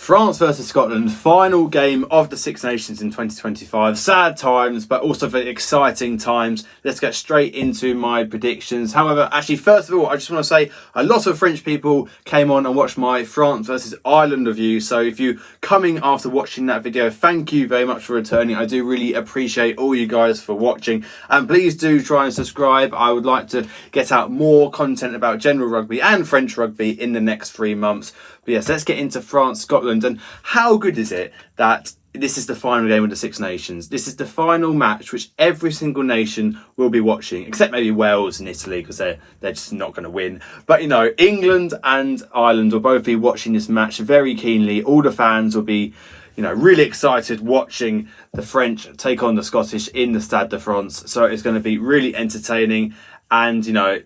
France versus Scotland, final game of the Six Nations in 2025. Sad times, but also very exciting times. Let's get straight into my predictions. However, actually, first of all, I just want to say a lot of French people came on and watched my France versus Ireland review. So if you're coming after watching that video, thank you very much for returning. I do really appreciate all you guys for watching. And please do try and subscribe. I would like to get out more content about general rugby and French rugby in the next 3 months. But yes, let's get into France, Scotland. And how good is it that this is the final game of the Six Nations? This is the final match which every single nation will be watching, except maybe Wales and Italy, because they're just not going to win. But, you know, England and Ireland will both be watching this match very keenly. All the fans will be, you know, really excited watching the French take on the Scottish in the Stade de France. So it's going to be really entertaining. And, you know,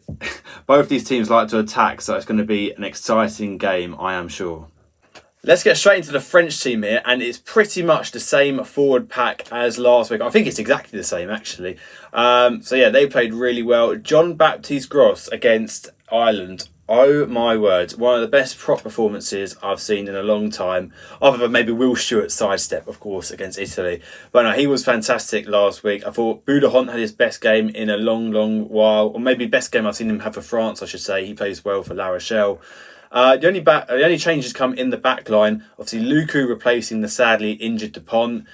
both these teams like to attack, so it's going to be an exciting game, I am sure. Let's get straight into the French team here, and it's pretty much the same forward pack as last week. I think it's exactly the same, actually. So, yeah, they played really well. Jean-Baptiste Gros against Ireland. Oh, my word. One of the best prop performances I've seen in a long time. Other than maybe Will Stewart's sidestep, of course, against Italy. But no, he was fantastic last week. I thought Boudehont had his best game in a long while. Or maybe best game I've seen him have for France, I should say. He plays well for La Rochelle. The only changes come in the back line. Obviously, Luku replacing the sadly injured Dupont.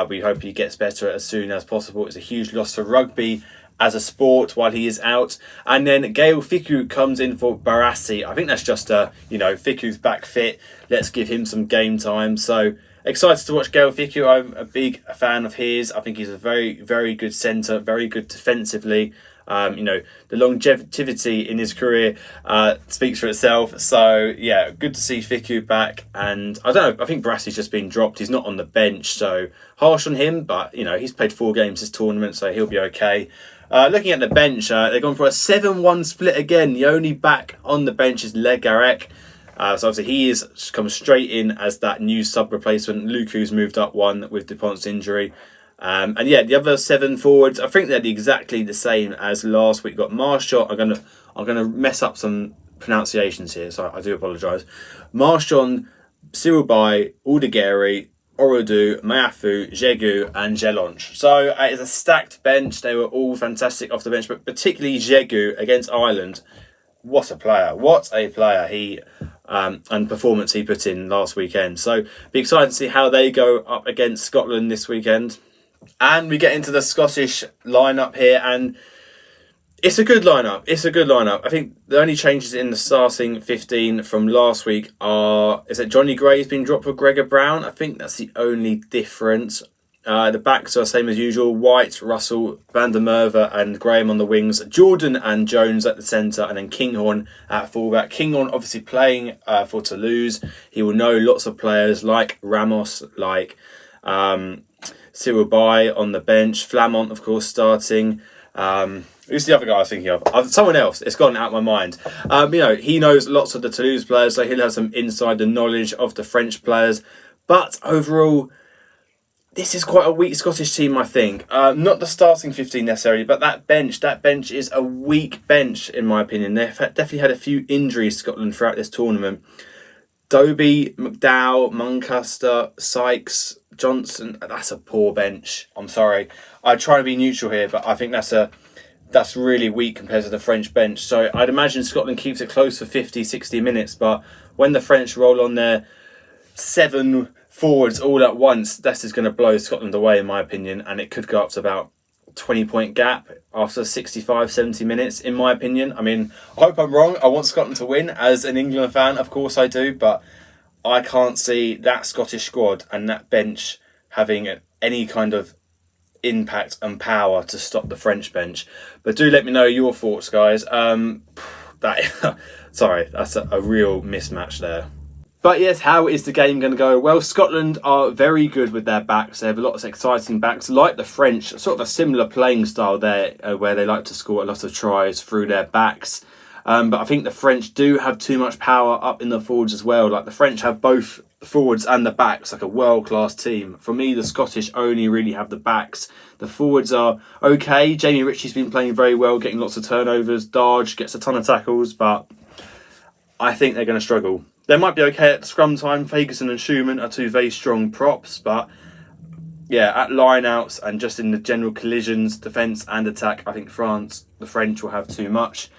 We hope he gets better as soon as possible. It's a huge loss for rugby as a sport while he is out. And then Gaël Fickou comes in for Barassi. I think that's just Fickou's back fit. Let's give him some game time. So excited to watch Gaël Fickou. I'm a big fan of his. I think he's a very good centre, very good defensively. The longevity in his career speaks for itself. So, yeah, good to see Fickou back. And I don't know, I think Barassi's just been dropped. He's not on the bench, so harsh on him. But, you know, he's played 4 games this tournament, so he'll be okay. Looking at the bench, they've gone for a 7-1 split again. The only back on the bench is Le Garec. So obviously he is come straight in as that new sub replacement. Luku's moved up 1 with Dupont's injury. And yeah, the other 7 forwards, I think they're exactly the same as last week. Got Marchand. I'm gonna mess up some pronunciations here, so I do apologise. Marchand, Sirulbai, Aldegheri, Orodu, Mayafu, Jegu and Jelonch. So it's a stacked bench. They were all fantastic off the bench, but particularly Jegu against Ireland. What a player. What a player he and performance he put in last weekend. So be excited to see how they go up against Scotland this weekend. And we get into the Scottish lineup here, and it's a good lineup. I think the only changes in the starting 15 from last week is that Johnny Gray's been dropped for Gregor Brown. I think that's the only difference. The backs are the same as usual. White, Russell, Van der Merwe and Graham on the wings. Jordan and Jones at the centre, and then Kinghorn at fullback. Kinghorn obviously playing for Toulouse. He will know lots of players like Ramos, like Sirulbai on the bench. Flamont, of course, starting. Who's the other guy I was thinking of? Someone else. It's gone out of my mind. He knows lots of the Toulouse players, so he'll have some insider knowledge of the French players. But overall, this is quite a weak Scottish team, I think. Not the starting 15 necessarily, but that bench is a weak bench, in my opinion. They've definitely had a few injuries, Scotland, throughout this tournament. Dobie, McDowell, Muncaster, Sykes, Johnson. That's a poor bench. I'm sorry. I try to be neutral here, but I think that's really weak compared to the French bench. So I'd imagine Scotland keeps it close for 50, 60 minutes. But when the French roll on their 7 forwards all at once, this is going to blow Scotland away, in my opinion. And it could go up to about 20-point gap after 65, 70 minutes, in my opinion. I mean, I hope I'm wrong. I want Scotland to win. As an England fan, of course I do. But I can't see that Scottish squad and that bench having any kind of impact and power to stop the French bench. But do let me know your thoughts, guys. Sorry, that's a real mismatch there. But yes, how is the game going to go? Well, Scotland are very good with their backs. They have a lot of exciting backs, like the French, sort of a similar playing style there, where they like to score a lot of tries through their backs. But I think the French do have too much power up in the forwards as well. Like the French have both the forwards and the backs, like a world-class team. For me, the Scottish only really have the backs. The forwards are okay. Jamie Ritchie's been playing very well, getting lots of turnovers. Darge gets a ton of tackles, but I think they're going to struggle. They might be okay at scrum time. Ferguson and Schumann are two very strong props, but yeah, at line-outs and just in the general collisions, defence and attack, I think the French will have too much.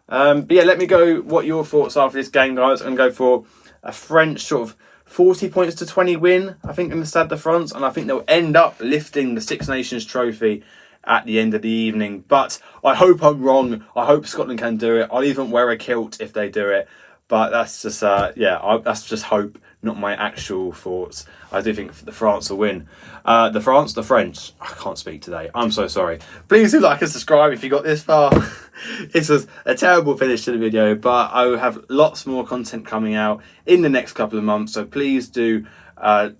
But yeah, let me go what your thoughts are for this game, guys. I'm going to go for a French sort of 40 points to 20 win, I think, in the Stade de France, and I think they'll end up lifting the Six Nations trophy at the end of the evening. But I hope I'm wrong. I hope Scotland can do it. I'll even wear a kilt if they do it. But that's just, that's just hope, not my actual thoughts. I do think the France will win. The French. I can't speak today. I'm so sorry. Please do like and subscribe if you got this far. This was a terrible finish to the video, but I will have lots more content coming out in the next couple of months. So please do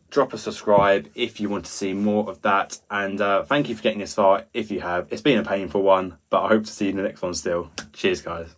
drop a subscribe if you want to see more of that. And thank you for getting this far if you have. It's been a painful one, but I hope to see you in the next one still. Cheers, guys.